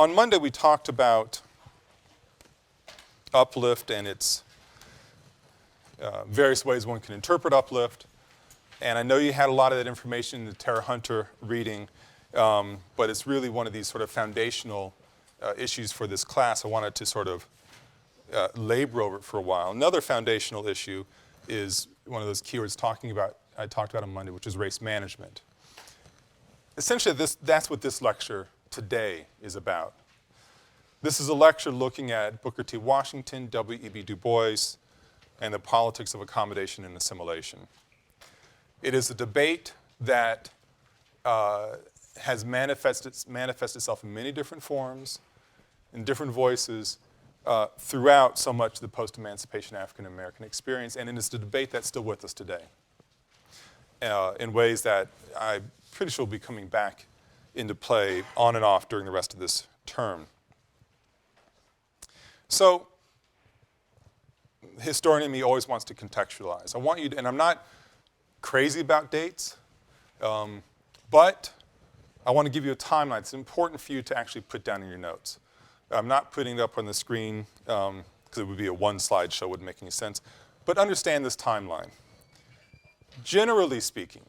On Monday, we talked about uplift and its various ways one can interpret uplift. And I know you had a lot of that information in the Tara Hunter reading, but it's really one of these sort of foundational issues for this class. I wanted to sort of labor over it for a while. Another foundational issue is one of those keywords I talked about on Monday, which is race management. Essentially, that's what this lecture today is about. This is a lecture looking at Booker T. Washington, W.E.B. Du Bois, and the politics of accommodation and assimilation. It is a debate that has manifested itself in many different forms, in different voices, throughout so much of the post-emancipation African-American experience, and it is a debate that's still with us today in ways that I'm pretty sure will be coming back into play on and off during the rest of this term. So, the historian in me always wants to contextualize. I want you to, and I'm not crazy about dates, but I want to give you a timeline. It's important for you to actually put down in your notes. I'm not putting it up on the screen because it would be a one-slide show, wouldn't make any sense. But understand this timeline. Generally speaking,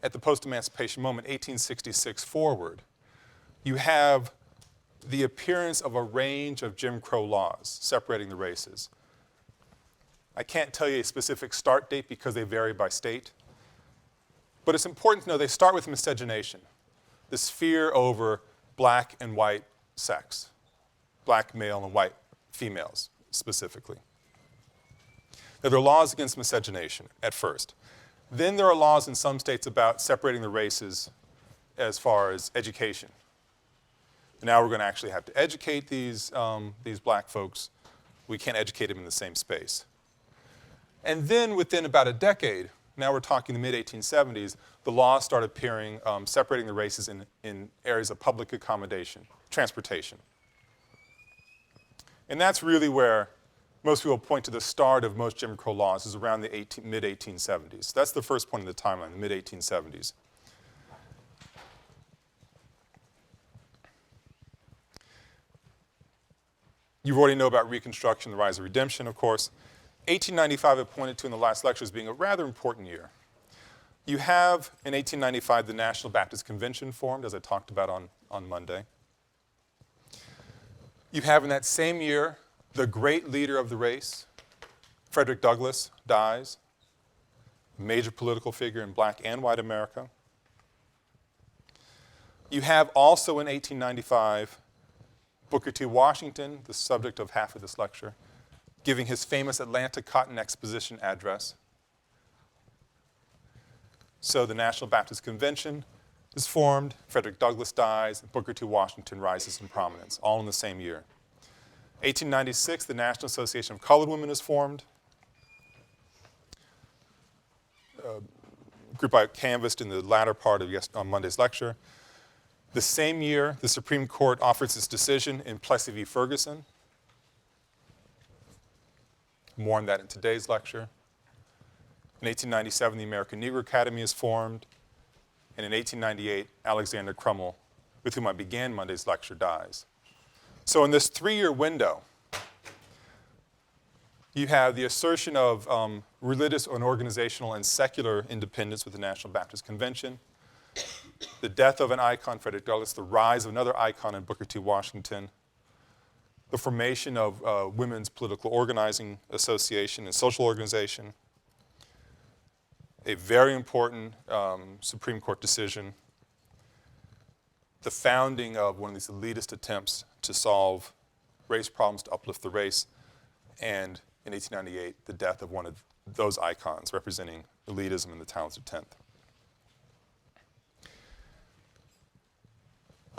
at the post-emancipation moment, 1866 forward, you have the appearance of a range of Jim Crow laws separating the races. I can't tell you a specific start date because they vary by state, but it's important to know they start with miscegenation, this fear over black and white sex, black male and white females specifically. Now, there are laws against miscegenation at first. Then there are laws in some states about separating the races as far as education. Now we're going to actually have to educate these black folks. We can't educate them in the same space. And then within about a decade, now we're talking the mid-1870s, the laws start appearing separating the races in areas of public accommodation, transportation. And that's really where most people point to the start of most Jim Crow laws is around the mid-1870s. That's the first point in the timeline, the mid-1870s. You already know about Reconstruction, the rise of redemption, of course. 1895 I pointed to in the last lecture as being a rather important year. You have, in 1895, the National Baptist Convention formed, as I talked about on Monday. You have in that same year, the great leader of the race, Frederick Douglass, dies, a major political figure in black and white America. You have also in 1895, Booker T. Washington, the subject of half of this lecture, giving his famous Atlanta Cotton Exposition address. So the National Baptist Convention is formed, Frederick Douglass dies, and Booker T. Washington rises in prominence, all in the same year. 1896, the National Association of Colored Women is formed. A group I canvassed in the latter part of on Monday's lecture. The same year, the Supreme Court offers its decision in Plessy v. Ferguson. More on that in today's lecture. In 1897, the American Negro Academy is formed. And in 1898, Alexander Crummell, with whom I began Monday's lecture, dies. So in this 3-year window, you have the assertion of religious and organizational and secular independence with the National Baptist Convention, the death of an icon, Frederick Douglass, the rise of another icon in Booker T. Washington, the formation of Women's Political Organizing Association and Social Organization, a very important Supreme Court decision, the founding of one of these elitist attempts to solve race problems, to uplift the race, and in 1898, the death of one of those icons representing elitism in the talented 10th.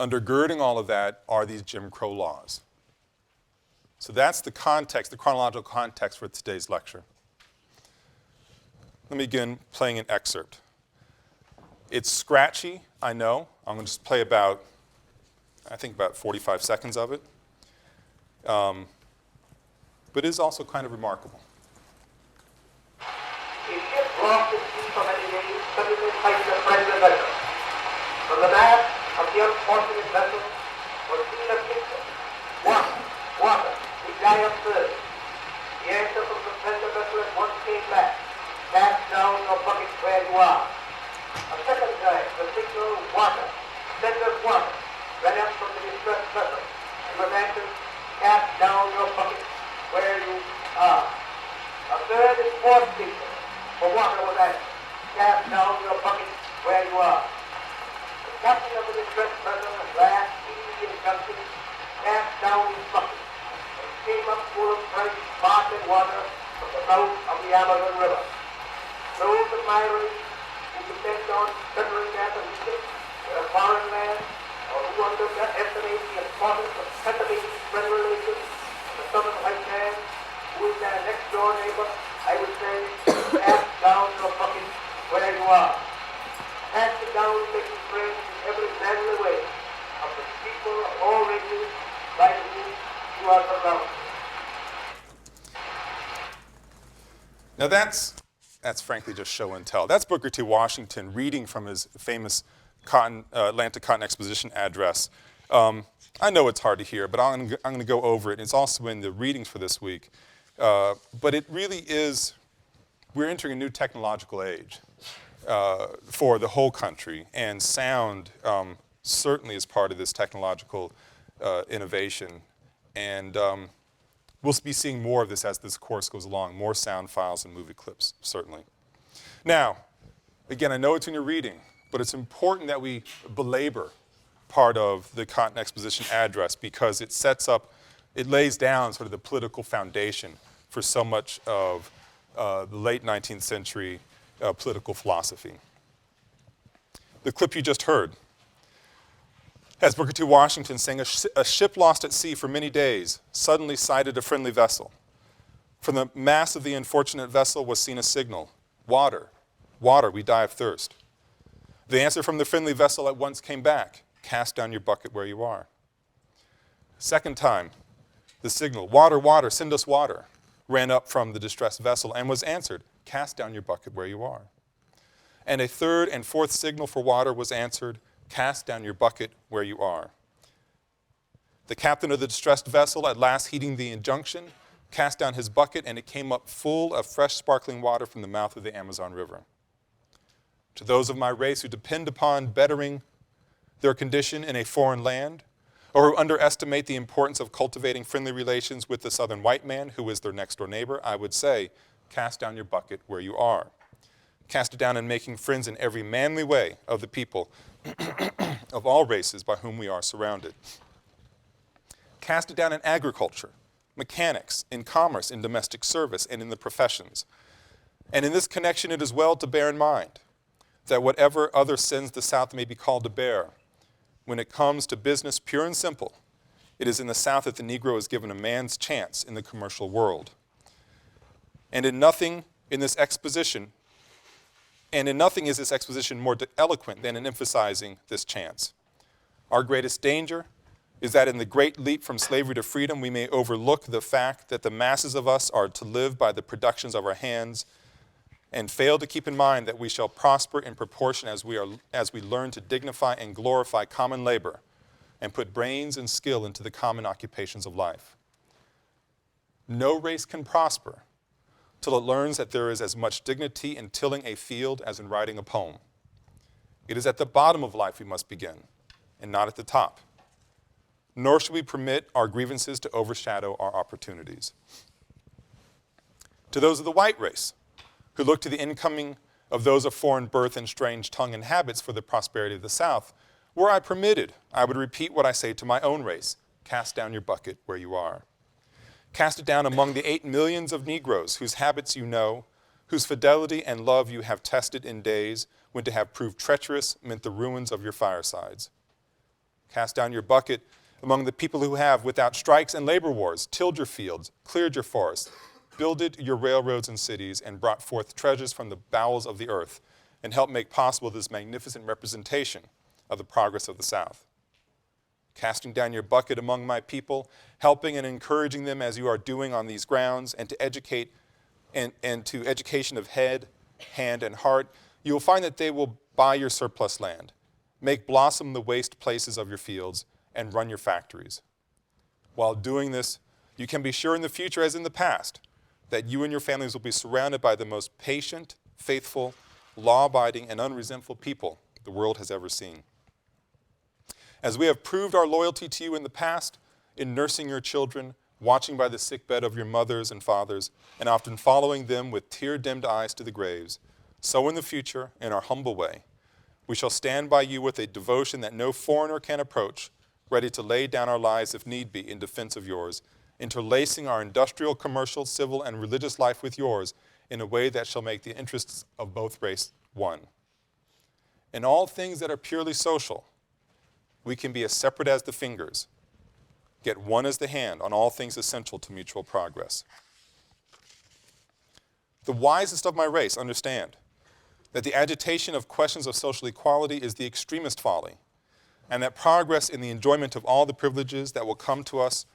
Undergirding all of that are these Jim Crow laws. So that's the context, the chronological context for today's lecture. Let me begin playing an excerpt. It's scratchy, I know. I'm going to just play about 45 seconds of it. But it is also kind of remarkable. From the mass of the unfortunate vessel was seen a picture. Water, water, we die of thirst. The answer from the slender vessel at once came back. Cast down your bucket where you are. A second time, the signal water, slender water, ran up from the distressed vessel. And was answered, cast down your bucket where you are. A third and fourth signal for water was answered, cast down your bucket where you are. The captain of the distressed vessel at last heeded the injunction, cast down his bucket, and came up full of fresh, sparkling water from the mouth of the Amazon River. Those of my race who depend on settling their position in a foreign land, or who underestimate the importance of cultivating friendly relations with the southern white man, who is their next door neighbor, I would say, cast down your bucket where you are. Cast it down, making friends in every manly way of the people of all races by whom you are surrounded. Now that's frankly just show and tell. That's Booker T. Washington reading from his famous Atlanta Cotton Exposition address. I know it's hard to hear, but I'm going to go over it. It's also in the readings for this week. But it really is, we're entering a new technological age for the whole country, and sound certainly is part of this technological innovation. And we'll be seeing more of this as this course goes along, more sound files and movie clips, certainly. Now, again, I know it's in your reading, but it's important that we belabor part of the Cotton Exposition address because it sets up, it lays down sort of the political foundation for so much of the late 19th century political philosophy. The clip you just heard has Booker T. Washington saying, a ship lost at sea for many days suddenly sighted a friendly vessel. From the mast of the unfortunate vessel was seen a signal, water, water, we die of thirst. The answer from the friendly vessel at once came back, cast down your bucket where you are. Second time, the signal, water, water, send us water, ran up from the distressed vessel and was answered, cast down your bucket where you are. And a third and fourth signal for water was answered, cast down your bucket where you are. The captain of the distressed vessel, at last heeding the injunction, cast down his bucket and it came up full of fresh sparkling water from the mouth of the Amazon River. To those of my race who depend upon bettering their condition in a foreign land, or who underestimate the importance of cultivating friendly relations with the southern white man who is their next door neighbor, I would say, cast down your bucket where you are. Cast it down in making friends in every manly way of the people of all races by whom we are surrounded. Cast it down in agriculture, mechanics, in commerce, in domestic service, and in the professions. And in this connection, it is well to bear in mind that whatever other sins the South may be called to bear, when it comes to business pure and simple, it is in the South that the Negro is given a man's chance in the commercial world. And in nothing is this exposition more eloquent than in emphasizing this chance. Our greatest danger is that in the great leap from slavery to freedom, we may overlook the fact that the masses of us are to live by the productions of our hands and fail to keep in mind that we shall prosper in proportion as we learn to dignify and glorify common labor and put brains and skill into the common occupations of life. No race can prosper till it learns that there is as much dignity in tilling a field as in writing a poem. It is at the bottom of life we must begin, and not at the top. Nor should we permit our grievances to overshadow our opportunities. To those of the white race, who look to the incoming of those of foreign birth and strange tongue and habits for the prosperity of the South, were I permitted, I would repeat what I say to my own race, cast down your bucket where you are. Cast it down among the 8 millions of Negroes whose habits you know, whose fidelity and love you have tested in days when to have proved treacherous meant the ruins of your firesides. Cast down your bucket among the people who have, without strikes and labor wars, tilled your fields, cleared your forests, builded your railroads and cities, and brought forth treasures from the bowels of the earth, and helped make possible this magnificent representation of the progress of the South. Casting down your bucket among my people, helping and encouraging them as you are doing on these grounds, and to educate and to education of head, hand, and heart, you will find that they will buy your surplus land, make blossom the waste places of your fields, and run your factories. While doing this, you can be sure in the future, as in the past, that you and your families will be surrounded by the most patient, faithful, law-abiding, and unresentful people the world has ever seen. As we have proved our loyalty to you in the past, in nursing your children, watching by the sickbed of your mothers and fathers, and often following them with tear-dimmed eyes to the graves, so in the future, in our humble way, we shall stand by you with a devotion that no foreigner can approach, ready to lay down our lives if need be in defense of yours, interlacing our industrial, commercial, civil, and religious life with yours in a way that shall make the interests of both races one. In all things that are purely social, we can be as separate as the fingers, yet one as the hand on all things essential to mutual progress. The wisest of my race understand that the agitation of questions of social equality is the extremist folly, and that progress in the enjoyment of all the privileges that will come to us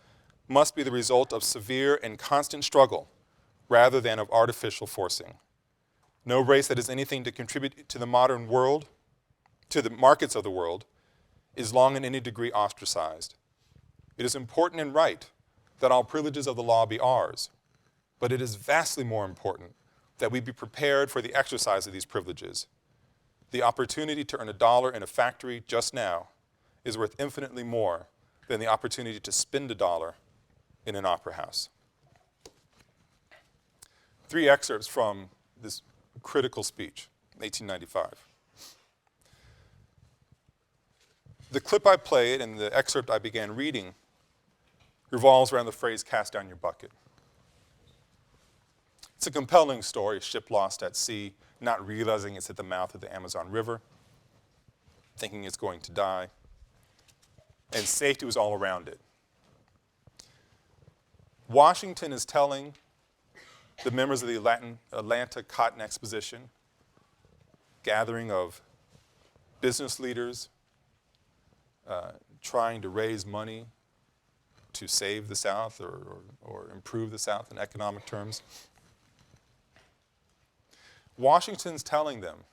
must be the result of severe and constant struggle rather than of artificial forcing. No race that has anything to contribute to the modern world, to the markets of the world, is long in any degree ostracized. It is important and right that all privileges of the law be ours, but it is vastly more important that we be prepared for the exercise of these privileges. The opportunity to earn $1 in a factory just now is worth infinitely more than the opportunity to spend $1 in an opera house. 3 excerpts from this critical speech, 1895. The clip I played and the excerpt I began reading revolves around the phrase, "cast down your bucket." It's a compelling story, a ship lost at sea, not realizing it's at the mouth of the Amazon River, thinking it's going to die, and safety was all around it. Washington is telling the members of the Atlanta Cotton Exposition, gathering of business leaders trying to raise money to save the South or improve the South in economic terms. Washington's telling them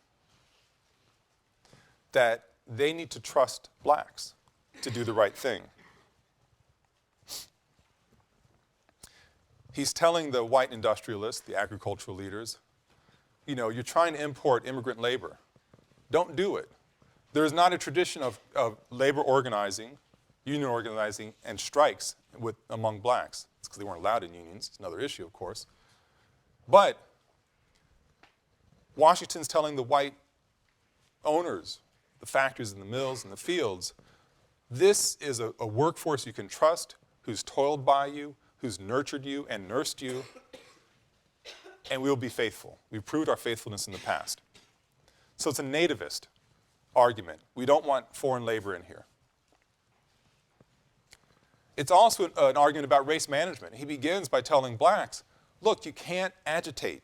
that they need to trust blacks to do the right thing. He's telling the white industrialists, the agricultural leaders, you know, you're trying to import immigrant labor. Don't do it. There is not a tradition of labor organizing, union organizing, and strikes among blacks. It's because they weren't allowed in unions. It's another issue, of course. But Washington's telling the white owners, the factories and the mills and the fields, this is a workforce you can trust, who's toiled by you, who's nurtured you and nursed you, and we'll be faithful. We've proved our faithfulness in the past. So it's a nativist argument. We don't want foreign labor in here. It's also an argument about race management. He begins by telling blacks, look, you can't agitate.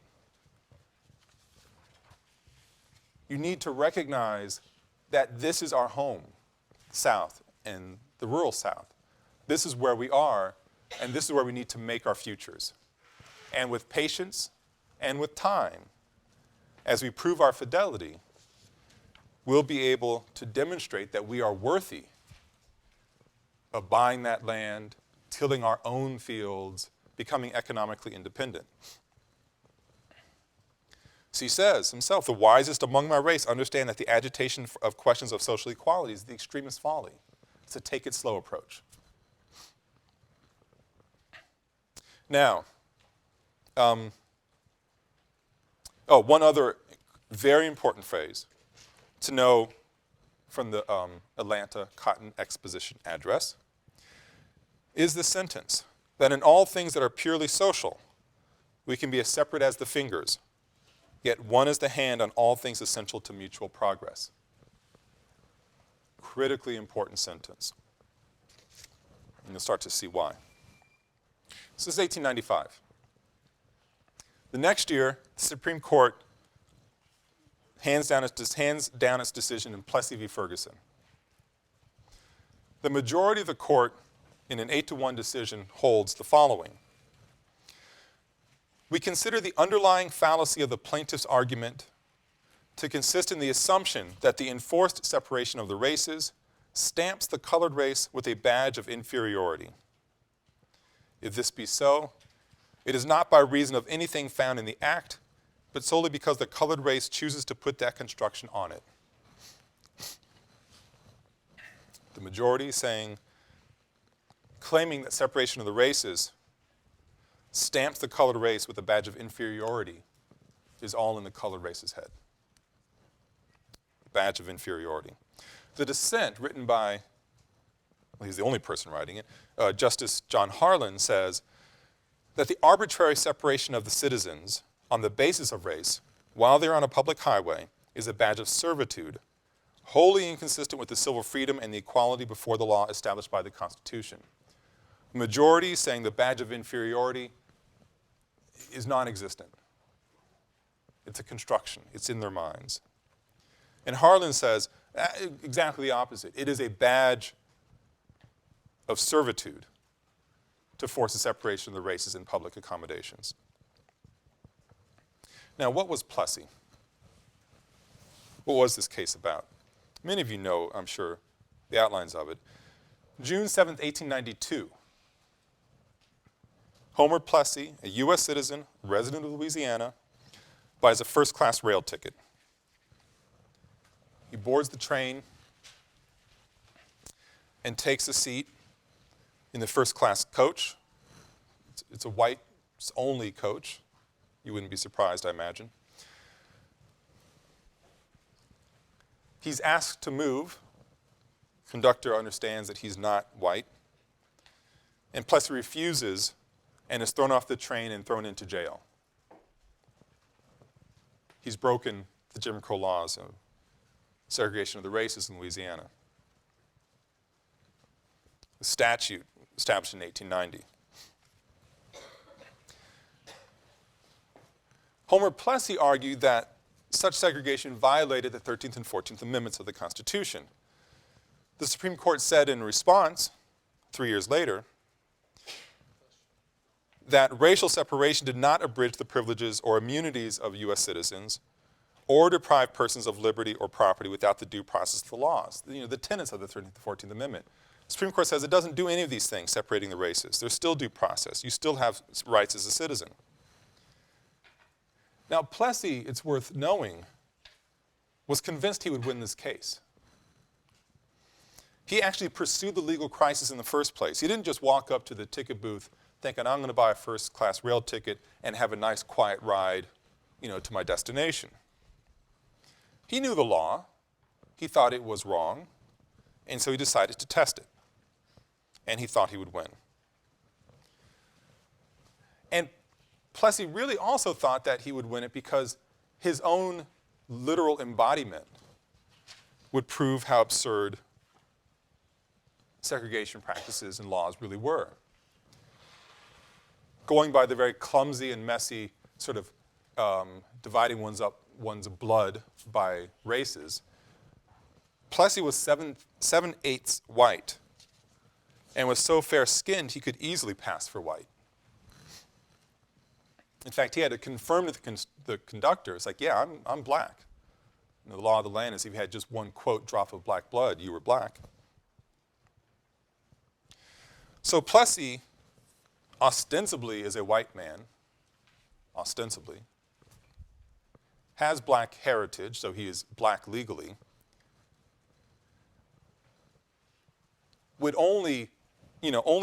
You need to recognize that this is our home, South, and the rural South. This is where we are, and this is where we need to make our futures. And with patience and with time, as we prove our fidelity, we'll be able to demonstrate that we are worthy of buying that land, tilling our own fields, becoming economically independent. So he says himself, the wisest among my race understand that the agitation of questions of social equality is the extremist folly. It's a take it slow approach. Now, one other very important phrase to know from the Atlanta Cotton Exposition address is the sentence that in all things that are purely social, we can be as separate as the fingers, yet one is the hand on all things essential to mutual progress. Critically important sentence. And you'll start to see why. This is 1895. The next year, the Supreme Court hands down its decision in Plessy v. Ferguson. The majority of the court, in an 8-1 decision, holds the following. We consider the underlying fallacy of the plaintiff's argument to consist in the assumption that the enforced separation of the races stamps the colored race with a badge of inferiority. If this be so, it is not by reason of anything found in the act, but solely because the colored race chooses to put that construction on it. The majority claiming that separation of the races stamps the colored race with a badge of inferiority is all in the colored race's head. Badge of inferiority. The dissent, written by, well, he's the only person writing it, Justice John Harlan, says that the arbitrary separation of the citizens on the basis of race while they're on a public highway is a badge of servitude, wholly inconsistent with the civil freedom and the equality before the law established by the Constitution. The majority saying the badge of inferiority is non-existent. It's a construction. It's in their minds. And Harlan says exactly the opposite. It is a badge of servitude to force a separation of the races in public accommodations. Now, what was Plessy? What was this case about? Many of you know, I'm sure, the outlines of it. June 7th, 1892. Homer Plessy, a U.S. citizen, resident of Louisiana, buys a first-class rail ticket. He boards the train and takes a seat in the first-class coach. It's a whites-only coach. You wouldn't be surprised, I imagine. He's asked to move. Conductor understands that he's not white. And Plessy refuses and is thrown off the train and thrown into jail. He's broken the Jim Crow laws of segregation of the races in Louisiana. The statute established in 1890. Homer Plessy argued that such segregation violated the 13th and 14th Amendments of the Constitution. The Supreme Court said in response, 3 years later, that racial separation did not abridge the privileges or immunities of U.S. citizens or deprive persons of liberty or property without the due process of the laws, the tenets of the 13th and 14th Amendment. The Supreme Court says it doesn't do any of these things, separating the races. There's still due process. You still have rights as a citizen. Now, Plessy, it's worth knowing, was convinced he would win this case. He actually pursued the legal crisis in the first place. He didn't just walk up to the ticket booth thinking, I'm going to buy a first-class rail ticket and have a nice, quiet ride, to my destination. He knew the law. He thought it was wrong, and so he decided to test it. And he thought he would win. And Plessy really also thought that he would win it because his own literal embodiment would prove how absurd segregation practices and laws really were. Going by the very clumsy and messy sort of dividing one's blood by races, Plessy was 7/8 white and was so fair-skinned he could easily pass for white. In fact, he had to confirm to the conductor, it's like, yeah, I'm black. The law of the land is if you had just one, quote, drop of black blood, you were black. So Plessy, ostensibly is a white man, ostensibly, has black heritage, so he is black legally, would only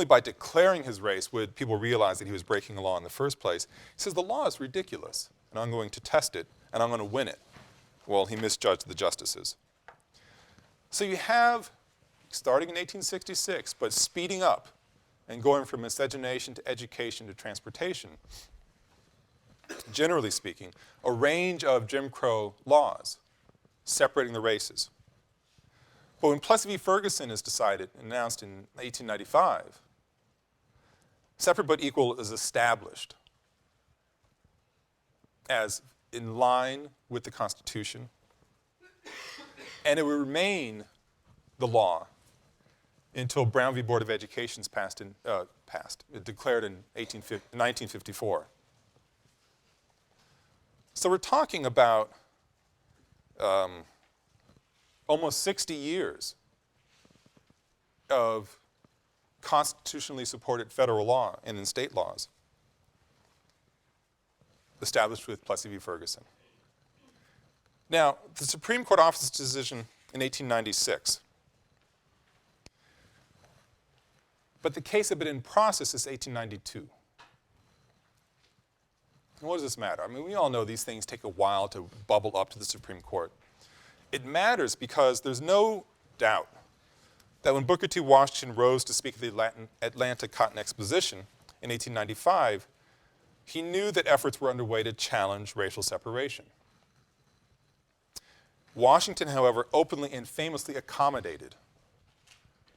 by declaring his race would people realize that he was breaking the law in the first place. He says, the law is ridiculous, and I'm going to test it, and I'm going to win it. Well, he misjudged the justices. So you have, starting in 1866, but speeding up and going from miscegenation to education to transportation, generally speaking, a range of Jim Crow laws separating the races. But when Plessy v. Ferguson is announced in 1895, separate but equal is established as in line with the Constitution, and it will remain the law until Brown v. Board of Education is declared in 1954. So we're talking about almost 60 years of constitutionally supported federal law and in state laws established with Plessy v. Ferguson. Now, the Supreme Court offers its decision in 1896. But the case had been in process since 1892. And what does this matter? I mean, we all know these things take a while to bubble up to the Supreme Court. It matters because there's no doubt that when Booker T. Washington rose to speak at the Atlanta Cotton Exposition in 1895, he knew that efforts were underway to challenge racial separation. Washington, however, openly and famously accommodated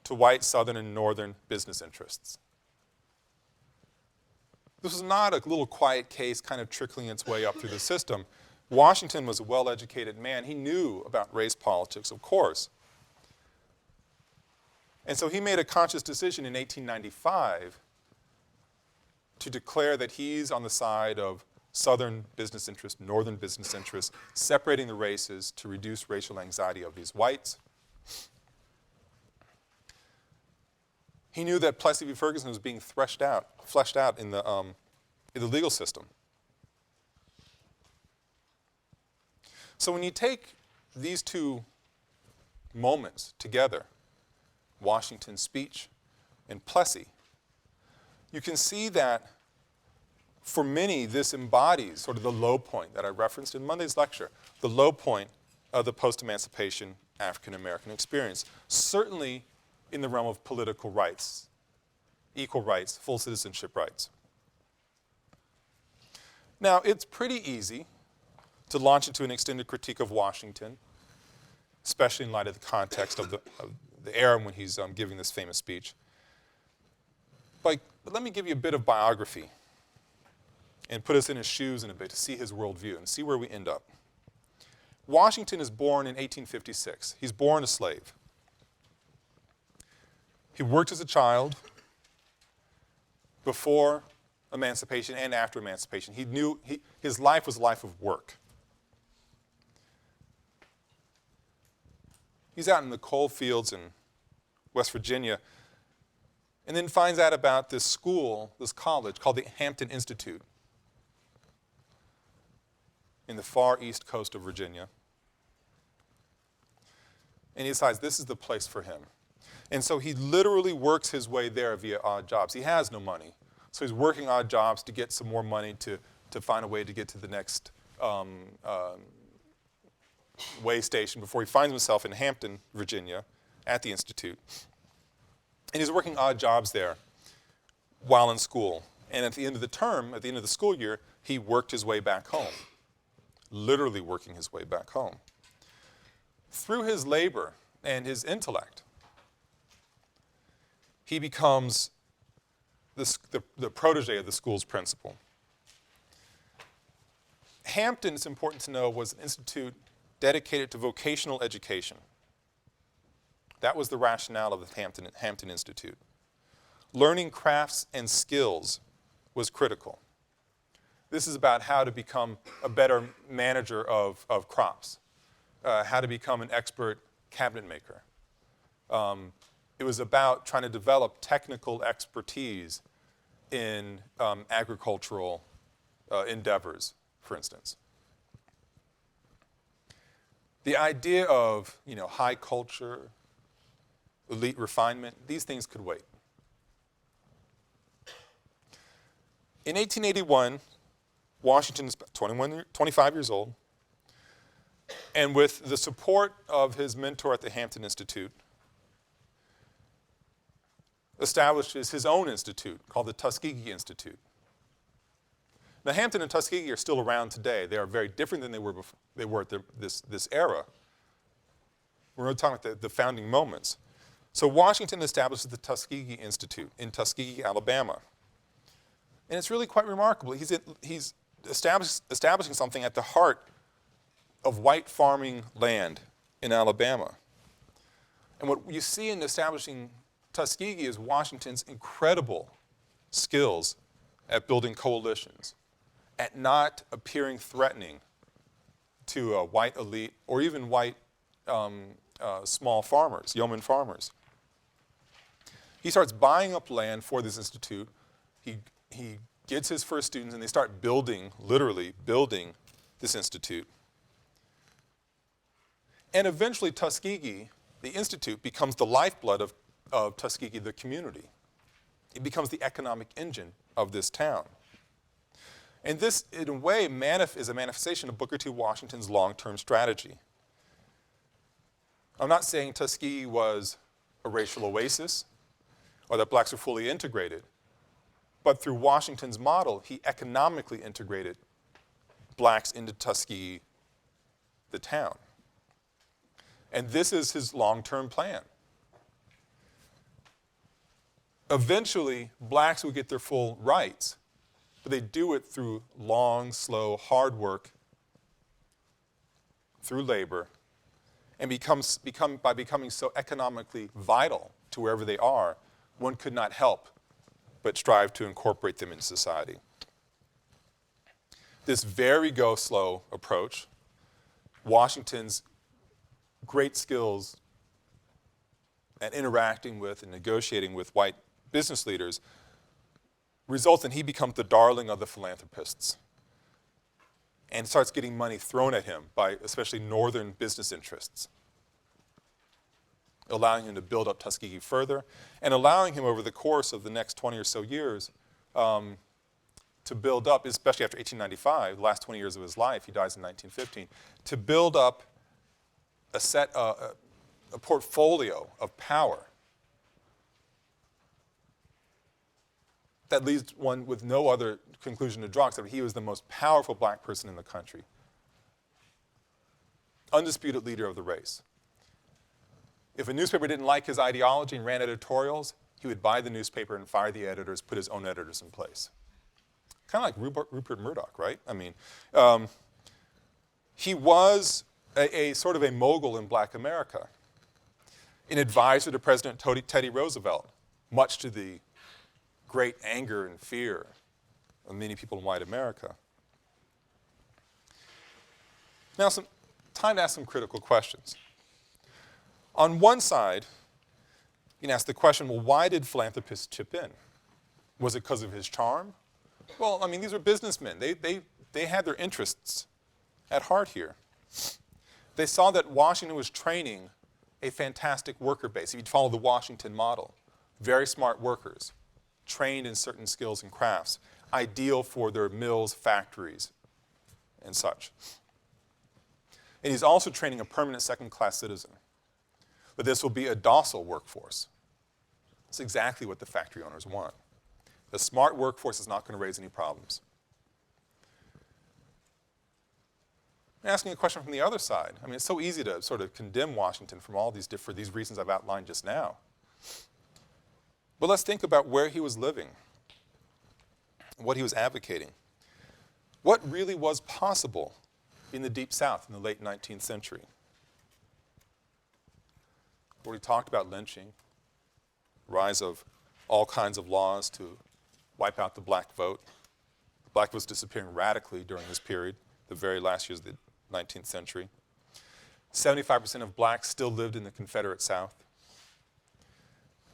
to white Southern and Northern business interests. This was not a little quiet case kind of trickling its way up through the system. Washington was a well-educated man. He knew about race politics, of course. And so he made a conscious decision in 1895 to declare that he's on the side of Southern business interests, Northern business interests, separating the races to reduce racial anxiety of these whites. He knew that Plessy v. Ferguson was being fleshed out in the legal system. So when you take these two moments together, Washington's speech and Plessy, you can see that for many, this embodies sort of the low point that I referenced in Monday's lecture, the low point of the post-emancipation African-American experience, certainly in the realm of political rights, equal rights, full citizenship rights. Now, it's pretty easy to launch into an extended critique of Washington, especially in light of the context of the era when he's giving this famous speech. But let me give you a bit of biography and put us in his shoes in a bit to see his worldview and see where we end up. Washington is born in 1856. He's born a slave. He worked as a child before emancipation and after emancipation. He knew his life was a life of work. He's out in the coal fields in West Virginia and then finds out about this school, this college called the Hampton Institute in the far east coast of Virginia. And he decides this is the place for him. And so he literally works his way there via odd jobs. He has no money. So he's working odd jobs to get some more money to find a way to get to the next way station before he finds himself in Hampton, Virginia, at the Institute. And he's working odd jobs there while in school. And at the end of the term, at the end of the school year, he worked his way back home, literally working his way back home. Through his labor and his intellect, he becomes the protege of the school's principal. Hampton, it's important to know, was an institute dedicated to vocational education. That was the rationale of the Hampton Institute. Learning crafts and skills was critical. This is about how to become a better manager of crops, how to become an expert cabinet maker. It was about trying to develop technical expertise in agricultural endeavors, for instance. The idea of, high culture, elite refinement, these things could wait. In 1881, Washington is 25 years old, and with the support of his mentor at the Hampton Institute, establishes his own institute called the Tuskegee Institute. Now, Hampton and Tuskegee are still around today. They are very different than they were at this era. We're talking about the founding moments. So Washington establishes the Tuskegee Institute in Tuskegee, Alabama. And it's really quite remarkable. He's establishing something at the heart of white farming land in Alabama. And what you see in establishing Tuskegee is Washington's incredible skills at building coalitions, at not appearing threatening to a white elite or even white small farmers, yeoman farmers. He starts buying up land for this institute. He gets his first students, and they start building, literally building, this institute. And eventually Tuskegee, the institute, becomes the lifeblood of Tuskegee, the community. It becomes the economic engine of this town. And this, in a way, is a manifestation of Booker T. Washington's long-term strategy. I'm not saying Tuskegee was a racial oasis or that blacks were fully integrated, but through Washington's model, he economically integrated blacks into Tuskegee, the town. And this is his long-term plan. Eventually, blacks would get their full rights, but they do it through long, slow, hard work, through labor, and by becoming so economically vital to wherever they are, one could not help but strive to incorporate them into society. This very go-slow approach, Washington's great skills at interacting with and negotiating with white business leaders, results in he becomes the darling of the philanthropists and starts getting money thrown at him by especially northern business interests, allowing him to build up Tuskegee further and allowing him over the course of the next 20 or so years to build up, especially after 1895, the last 20 years of his life, he dies in 1915, to build up a portfolio of power that leads one with no other conclusion to draw except he was the most powerful black person in the country. Undisputed leader of the race. If a newspaper didn't like his ideology and ran editorials, he would buy the newspaper and fire the editors, put his own editors in place. Kind of like Rupert Murdoch, right? I mean, he was a sort of a mogul in black America, an advisor to President Teddy Roosevelt, much to the great anger and fear of many people in white America. Now, time to ask some critical questions. On one side, you can ask the question, well, why did philanthropists chip in? Was it because of his charm? Well, I mean, these were businessmen. They had their interests at heart here. They saw that Washington was training a fantastic worker base. If you'd follow the Washington model, very smart workers, trained in certain skills and crafts, ideal for their mills, factories, and such. And he's also training a permanent second-class citizen. But this will be a docile workforce. That's exactly what the factory owners want. The smart workforce is not going to raise any problems. I'm asking a question from the other side. I mean, it's so easy to sort of condemn Washington for these reasons I've outlined just now. But let's think about where he was living, what he was advocating. What really was possible in the Deep South in the late 19th century? Where we talked about lynching, rise of all kinds of laws to wipe out the black vote. Black was disappearing radically during this period, the very last years of the 19th century. 75% of blacks still lived in the Confederate South.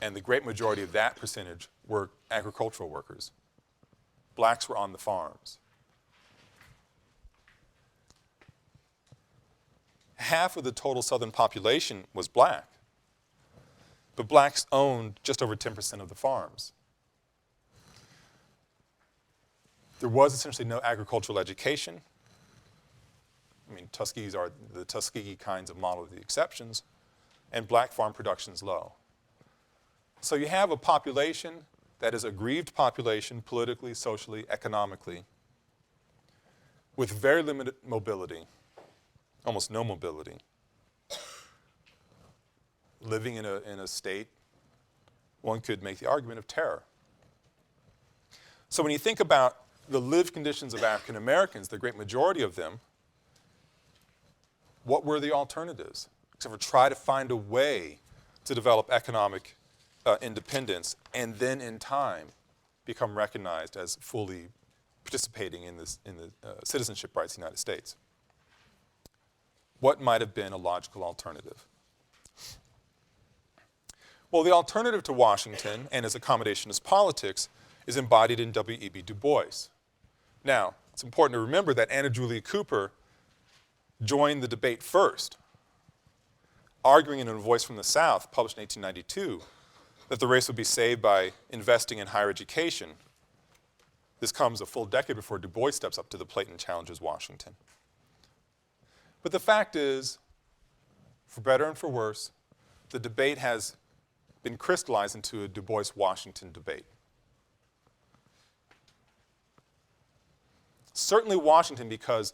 And the great majority of that percentage were agricultural workers. Blacks were on the farms. Half of the total Southern population was black, but blacks owned just over 10% of the farms. There was essentially no agricultural education. I mean, the Tuskegee kinds of model are the exceptions, and black farm production's low. So you have a population that is a aggrieved population politically, socially, economically, with very limited mobility, almost no mobility, living in a state, one could make the argument of terror. So when you think about the lived conditions of African Americans, the great majority of them, what were the alternatives? Except for try to find a way to develop economic independence and then in time become recognized as fully participating in the citizenship rights of the United States. What might have been a logical alternative? Well, the alternative to Washington and his accommodationist politics is embodied in W.E.B. Du Bois. Now, it's important to remember that Anna Julia Cooper joined the debate first, arguing in A Voice from the South, published in 1892, that the race would be saved by investing in higher education. This comes a full decade before Du Bois steps up to the plate and challenges Washington. But the fact is, for better and for worse, the debate has been crystallized into a Du Bois-Washington debate. Certainly Washington, because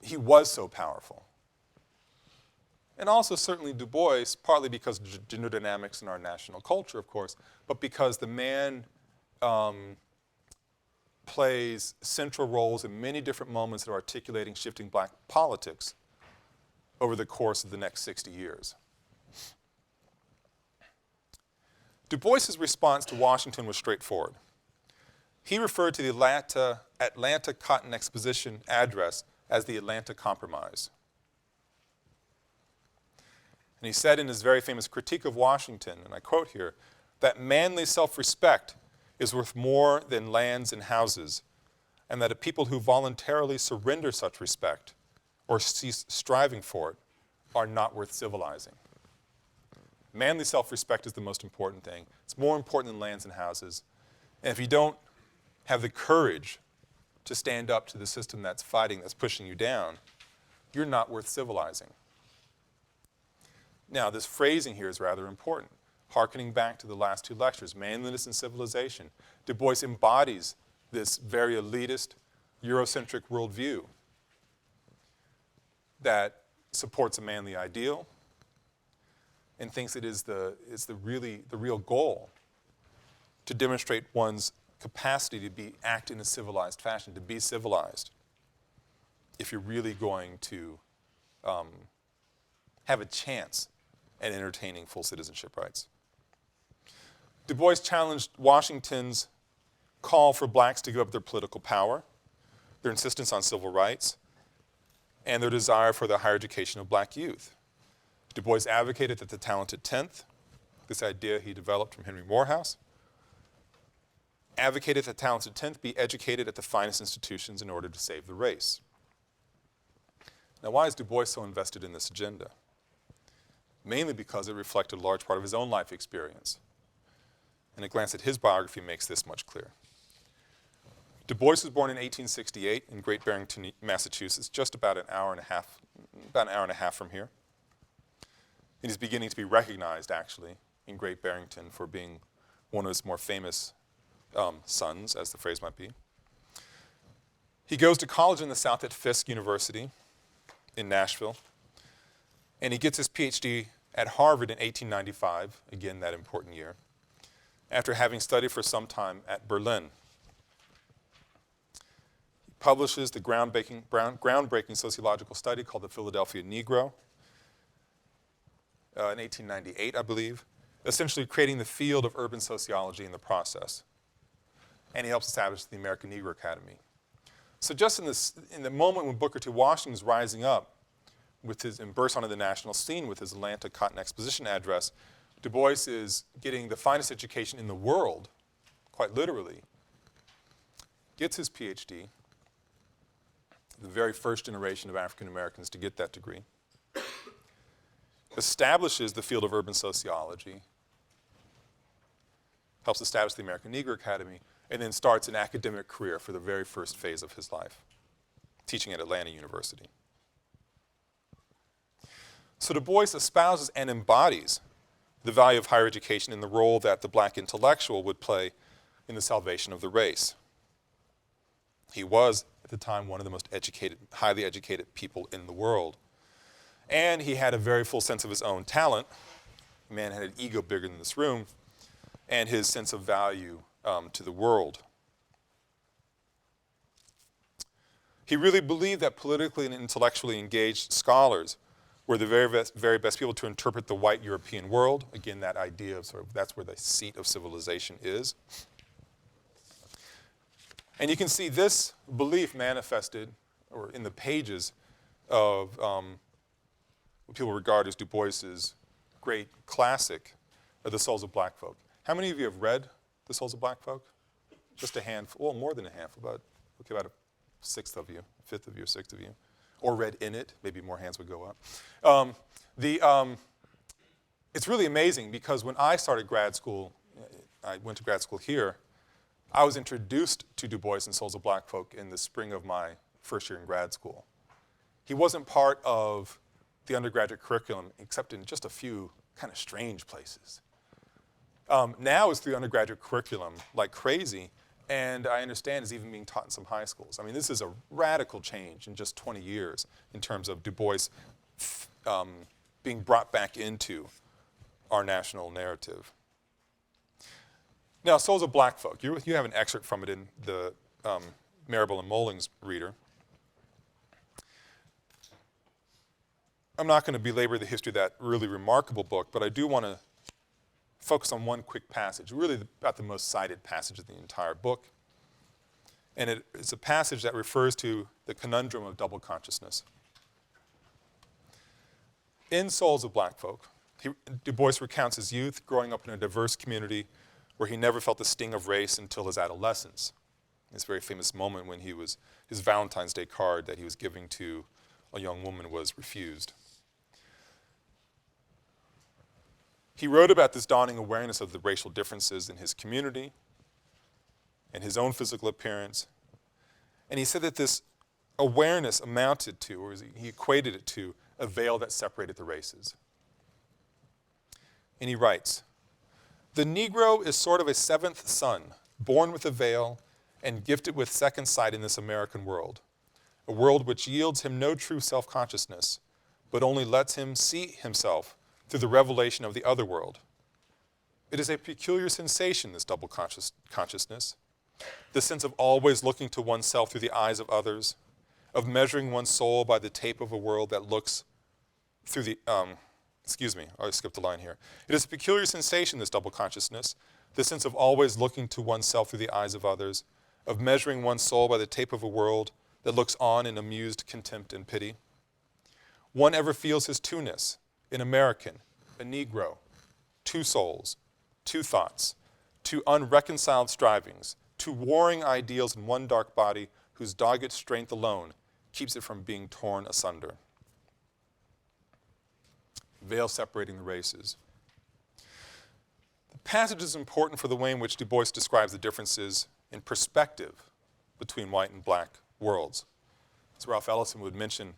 he was so powerful. And also certainly Du Bois, partly because of gender dynamics in our national culture, of course, but because the man plays central roles in many different moments of articulating shifting black politics over the course of the next 60 years. Du Bois's response to Washington was straightforward. He referred to the Atlanta Cotton Exposition address as the Atlanta Compromise. And he said in his very famous critique of Washington, and I quote here, that manly self-respect is worth more than lands and houses, and that a people who voluntarily surrender such respect or cease striving for it are not worth civilizing. Manly self-respect is the most important thing. It's more important than lands and houses. And if you don't have the courage to stand up to the system that's fighting, that's pushing you down, you're not worth civilizing. Now, this phrasing here is rather important. Harkening back to the last two lectures, manliness and civilization, Du Bois embodies this very elitist, Eurocentric worldview that supports a manly ideal and thinks it is the real goal to demonstrate one's capacity to act in a civilized fashion, to be civilized, if you're really going to have a chance at entertaining full citizenship rights. Du Bois challenged Washington's call for blacks to give up their political power, their insistence on civil rights, and their desire for the higher education of black youth. Du Bois advocated that the talented 10th, this idea he developed from Henry Morehouse, advocated that the talented 10th be educated at the finest institutions in order to save the race. Now, why is Du Bois so invested in this agenda? Mainly because it reflected a large part of his own life experience. And a glance at his biography makes this much clearer. Du Bois was born in 1868 in Great Barrington, Massachusetts, just about an hour and a half from here. And he's beginning to be recognized, actually, in Great Barrington for being one of his more famous sons, as the phrase might be. He goes to college in the South at Fisk University in Nashville, and he gets his PhD at Harvard in 1895, again that important year, after having studied for some time at Berlin. He publishes the groundbreaking sociological study called the Philadelphia Negro in 1898, I believe, essentially creating the field of urban sociology in the process. And he helps establish the American Negro Academy. So just in the moment when Booker T. Washington is rising up and bursts onto the national scene with his Atlanta Cotton Exposition address, Du Bois is getting the finest education in the world, quite literally, gets his PhD, the very first generation of African Americans to get that degree, establishes the field of urban sociology, helps establish the American Negro Academy, and then starts an academic career for the very first phase of his life, teaching at Atlanta University. So Du Bois espouses and embodies the value of higher education and the role that the black intellectual would play in the salvation of the race. He was, at the time, one of the most educated, highly educated people in the world. And he had a very full sense of his own talent. The man had an ego bigger than this room, and his sense of value to the world. He really believed that politically and intellectually engaged scholars were the very best people to interpret the white European world. Again, that idea of that's where the seat of civilization is. And you can see this belief manifested or in the pages of what people regard as Du Bois's great classic of The Souls of Black Folk. How many of you have read The Souls of Black Folk? Just a handful, well, more than a handful, about a sixth of you, fifth of you, sixth of you, or read in it. Maybe more hands would go up. It's really amazing because when I started grad school, I went to grad school here, I was introduced to Du Bois and Souls of Black Folk in the spring of my first year in grad school. He wasn't part of the undergraduate curriculum except in just a few kind of strange places. Now it's the undergraduate curriculum like crazy, and I understand is even being taught in some high schools. I mean, this is a radical change in just 20 years in terms of Du Bois being brought back into our national narrative. Now, Souls of Black Folk, you have an excerpt from it in the Marable and Molling's reader. I'm not going to belabor the history of that really remarkable book, but I do want to focus on one quick passage, really about the most cited passage of the entire book. And it's a passage that refers to the conundrum of double consciousness. In Souls of Black Folk, Du Bois recounts his youth growing up in a diverse community where he never felt the sting of race until his adolescence. This very famous moment when his Valentine's Day card that he was giving to a young woman was refused. He wrote about this dawning awareness of the racial differences in his community and his own physical appearance. And he said that this awareness amounted to, or he equated it to, a veil that separated the races. And he writes, "The Negro is sort of a seventh son, born with a veil and gifted with second sight in this American world, a world which yields him no true self-consciousness, but only lets him see himself through the revelation of the other world. It is a peculiar sensation, this double consciousness, the sense of always looking to oneself through the eyes of others, of measuring one's soul by the tape of a world that looks through the, I skipped a line here. It is a peculiar sensation, this double consciousness, the sense of always looking to oneself through the eyes of others, of measuring one's soul by the tape of a world that looks on in amused contempt and pity. One ever feels his two-ness, an American, a Negro, two souls, two thoughts, two unreconciled strivings, two warring ideals in one dark body whose dogged strength alone keeps it from being torn asunder." Veil separating the races. The passage is important for the way in which Du Bois describes the differences in perspective between white and black worlds. As Ralph Ellison would mention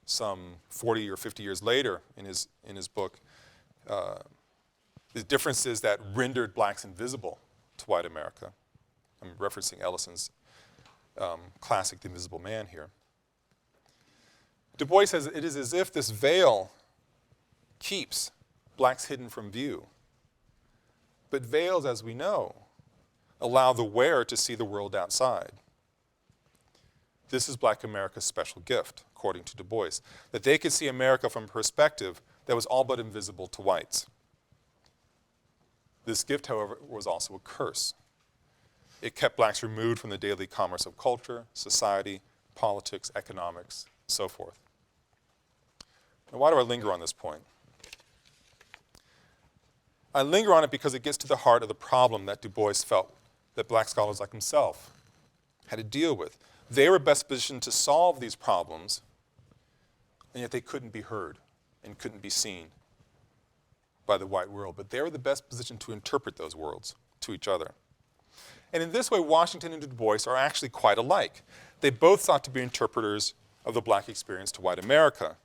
some 40 or 50 years later in his book, the differences that rendered blacks invisible to white America. I'm referencing Ellison's classic The Invisible Man here. Du Bois says it is as if this veil keeps blacks hidden from view. But veils, as we know, allow the wearer to see the world outside. This is black America's special gift, according to Du Bois, that they could see America from a perspective that was all but invisible to whites. This gift, however, was also a curse. It kept blacks removed from the daily commerce of culture, society, politics, economics, and so forth. Now, why do I linger on this point? I linger on it because it gets to the heart of the problem that Du Bois felt that black scholars like himself had to deal with. They were best positioned to solve these problems, and yet they couldn't be heard and couldn't be seen by the white world. But they were the best positioned to interpret those worlds to each other. And in this way, Washington and Du Bois are actually quite alike. They both sought to be interpreters of the black experience to white America.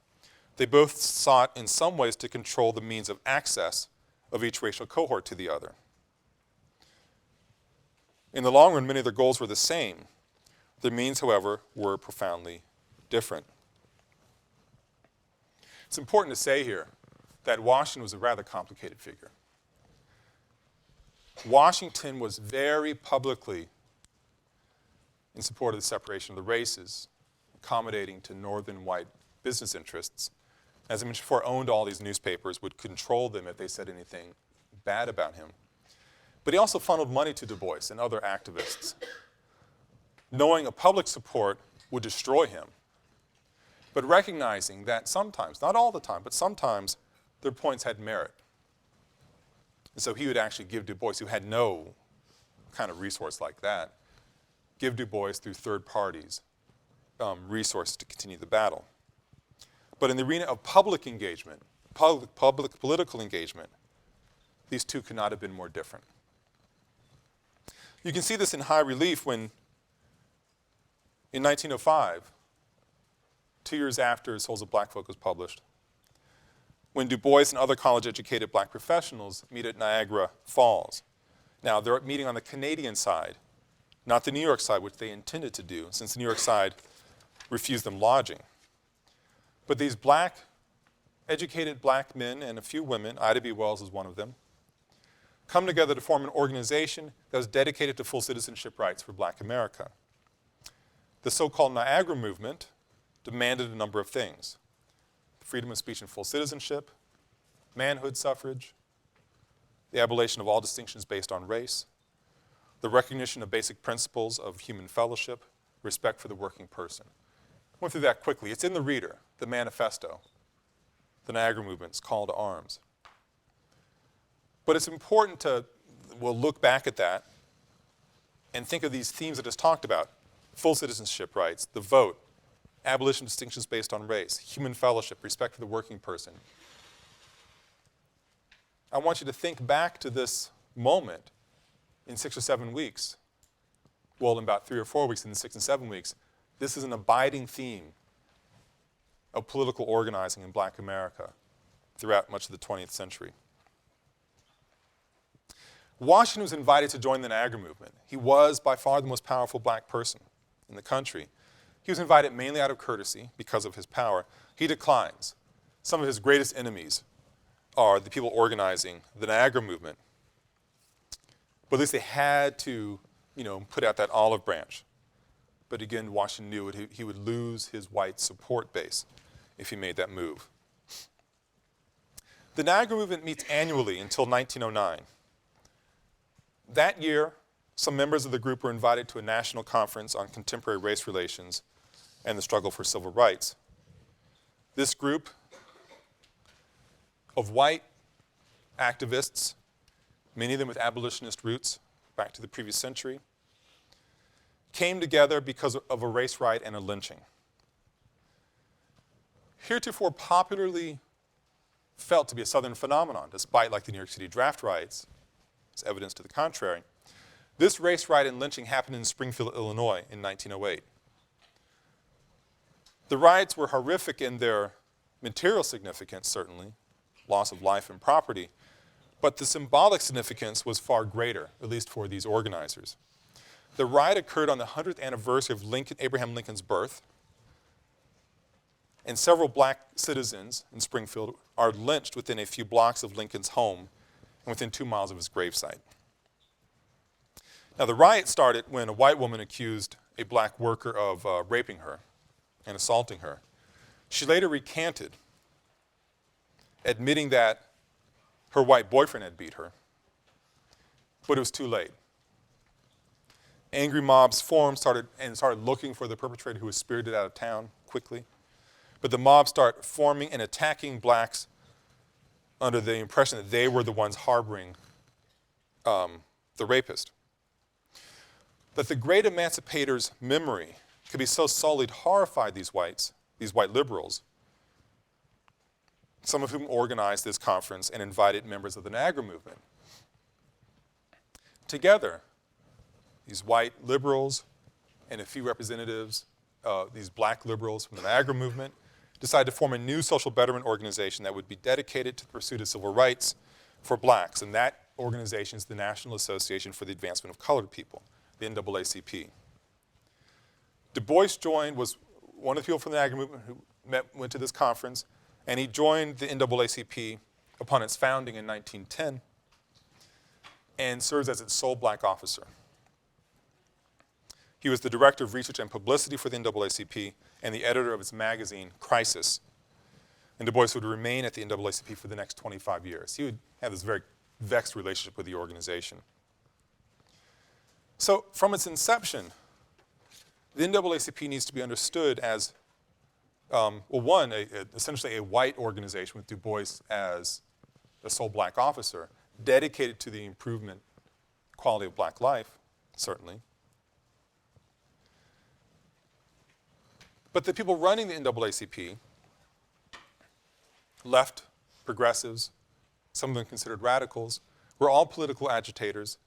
They both sought in some ways to control the means of access of each racial cohort to the other. In the long run, many of their goals were the same. Their means, however, were profoundly different. It's important to say here that Washington was a rather complicated figure. Washington was very publicly in support of the separation of the races, accommodating to northern white business interests. As I mentioned before, owned all these newspapers, would control them if they said anything bad about him. But he also funneled money to Du Bois and other activists, knowing a public support would destroy him, but recognizing that sometimes, not all the time, but sometimes their points had merit. And so he would actually give Du Bois, who had no kind of resource like that, give Du Bois through third parties resources to continue the battle. But in the arena of public engagement, public political engagement, these two could not have been more different. You can see this in high relief when, in 1905, 2 years after Souls of Black Folk was published, when Du Bois and other college-educated black professionals meet at Niagara Falls. Now, they're meeting on the Canadian side, not the New York side, which they intended to do, since the New York side refused them lodging. But these educated black men and a few women, Ida B. Wells is one of them, come together to form an organization that was dedicated to full citizenship rights for black America. The so-called Niagara Movement demanded a number of things: freedom of speech and full citizenship, manhood suffrage, the abolition of all distinctions based on race, the recognition of basic principles of human fellowship, respect for the working person. I went through that quickly. It's in the Reader, the manifesto, the Niagara Movement's call to arms. But it's important to, we'll look back at that and think of these themes I just talked about: full citizenship rights, the vote, abolition of distinctions based on race, human fellowship, respect for the working person. I want you to think back to this moment in 6 or 7 weeks. Well, in about 3 or 4 weeks, in the 6 and 7 weeks, this is an abiding theme of political organizing in black America throughout much of the 20th century. Washington was invited to join the Niagara Movement. He was by far the most powerful black person in the country. He was invited mainly out of courtesy because of his power. He declines. Some of his greatest enemies are the people organizing the Niagara Movement. But at least they had to, put out that olive branch. But again, Washington knew he would lose his white support base if he made that move. The Niagara Movement meets annually until 1909. That year, some members of the group were invited to a national conference on contemporary race relations and the struggle for civil rights. This group of white activists, many of them with abolitionist roots back to the previous century, came together because of a race riot and a lynching. Heretofore popularly felt to be a Southern phenomenon, despite, like the New York City draft riots, as evidence to the contrary. This race riot and lynching happened in Springfield, Illinois in 1908. The riots were horrific in their material significance, certainly, loss of life and property, but the symbolic significance was far greater, at least for these organizers. The riot occurred on the 100th anniversary of Abraham Lincoln's birth, and several black citizens in Springfield are lynched within a few blocks of Lincoln's home and within 2 miles of his gravesite. Now, the riot started when a white woman accused a black worker of raping her and assaulting her. She later recanted, admitting that her white boyfriend had beat her, but it was too late. Angry mobs formed, started looking for the perpetrator, who was spirited out of town quickly. But the mobs start forming and attacking blacks under the impression that they were the ones harboring the rapist. But the great emancipator's memory could be so sullied, horrified these white liberals, some of whom organized this conference and invited members of the Niagara Movement. Together, these white liberals and a few representatives, these black liberals from the Niagara Movement, decided to form a new social betterment organization that would be dedicated to the pursuit of civil rights for blacks. And that organization is the National Association for the Advancement of Colored People, the NAACP. Du Bois was one of the people from the Niagara Movement who went to this conference, and he joined the NAACP upon its founding in 1910 and serves as its sole black officer. He was the director of research and publicity for the NAACP and the editor of its magazine, Crisis. And Du Bois would remain at the NAACP for the next 25 years. He would have this very vexed relationship with the organization. So from its inception, the NAACP needs to be understood as essentially a white organization with Du Bois as the sole black officer, dedicated to the improvement, quality of black life, certainly. But the people running the NAACP, left, progressives, some of them considered radicals, were all political agitators,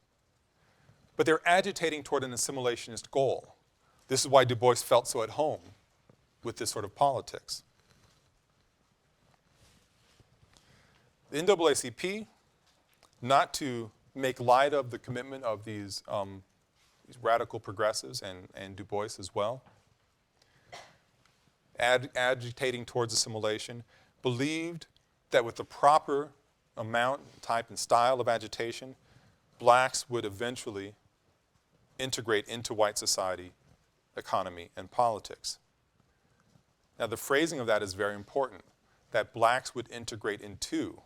but they're agitating toward an assimilationist goal. This is why Du Bois felt so at home with this sort of politics. The NAACP, not to make light of the commitment of these radical progressives and Du Bois as well, agitating towards assimilation, believed that with the proper amount, type, and style of agitation, blacks would eventually integrate into white society, economy, and politics. Now, the phrasing of that is very important, that blacks would integrate into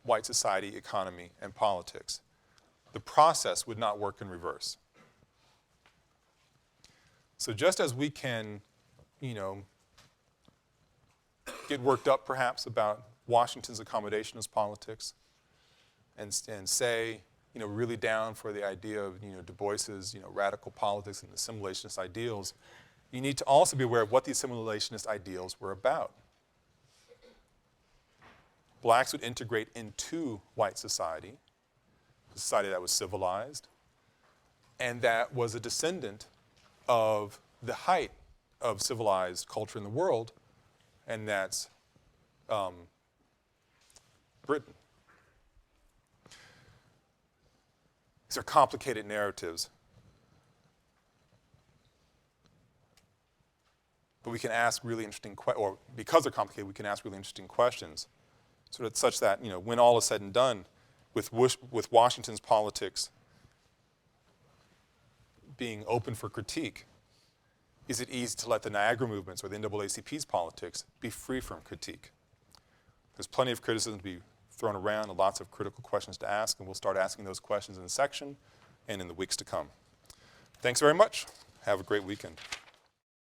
white society, economy, and politics. The process would not work in reverse. So just as we can, get worked up perhaps about Washington's accommodationist politics and say, really down for the idea of, Du Bois's, radical politics and assimilationist ideals, you need to also be aware of what the assimilationist ideals were about. Blacks would integrate into white society, a society that was civilized, and that was a descendant of the height of civilized culture in the world, and that's Britain. These are complicated narratives. But we can ask really interesting or because they're complicated, we can ask really interesting questions. Sort of such that, when all is said and done, with Washington's politics being open for critique, is it easy to let the Niagara Movement's or the NAACP's politics be free from critique? There's plenty of criticism to be thrown around and lots of critical questions to ask, and we'll start asking those questions in the section and in the weeks to come. Thanks very much. Have a great weekend.